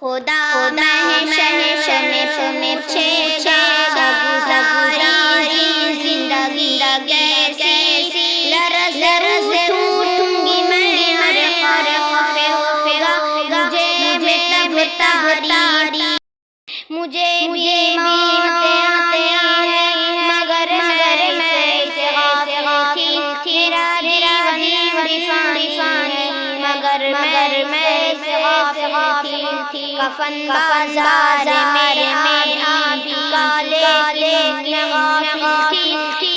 خدا محشر میں پوچھے گا گزاری زندگی کیسی لرز اٹھوں گی میں ہر خوف ہوگا مجھے تاری مجھے بھی موت آتی ہے مگر میں سے غافل تھی میرا دیوان ہے مگر میں سے غافل تھی کفن بازار میرے آبی کا لیکن غافل تھی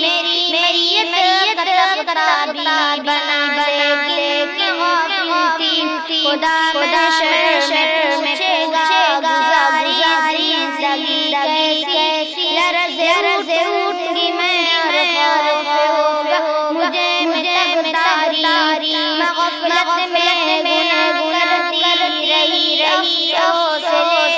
میری میت کتابی بنا لیکن غافل تھی خدا محشر میں پوچھے گا گزاری زندگی کیسی لرز اٹھوں گی میں اور خوف ہوگا مجھے تاری غفلت میں گناہ کرتی رہی افسوس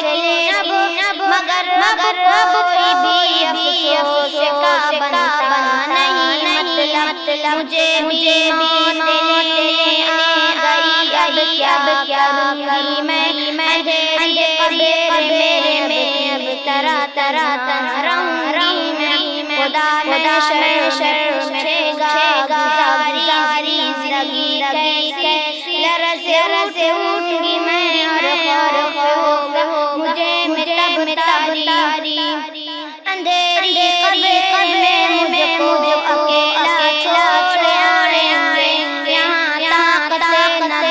لیکن مگر کوئی بھی افسوس کا بنتا نہیں مطلب مجھے بھی موت لینے آ گئی اب کیا کروں میں اندھیری قبر میں اب طرح رہوں میں خدا محشر میں پوچھے گا گزاری زندگی کیسی لرز اٹھوں گی میں اور خوف ہوگا مجھے تاری اندھیری قبر میں مجھ کو اکیلا چھوڑ آئیں گے یہاں طاقت نہ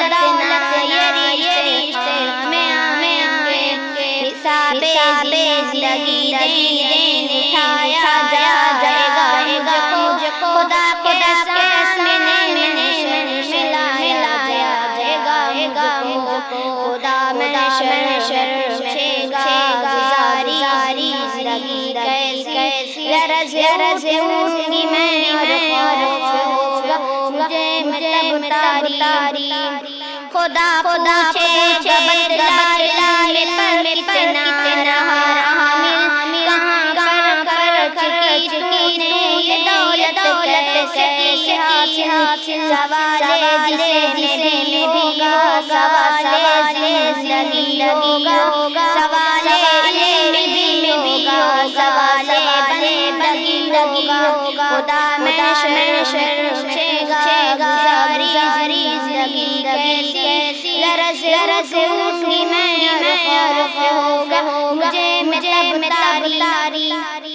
دولت نہ یہ رشتے میں آئیں گے حساب زندگی دین اٹھایا جائے گا مجھ کو خدا کے سامنے ملایا جائے گا مجھ کو خدا محشر پوچھے گا گزاری زندگی کیسی لرز اٹھوں گی میں اور خوف ہوگا مجھے تاری خدا پوچھے بدلا پر کتنا نہار حامل کہاں کر چکی نے یہ دولت کیسے حاصل سوال جسے میں ہوگا سوال زندگی ہوگا سوال علم بھی ہوگا سوال بندگی ہوگا خدا محشر پوچھے گا گزاری زندگی کیسی لرز اٹھوں گی میں اور خوف ہوگا مجھے تاری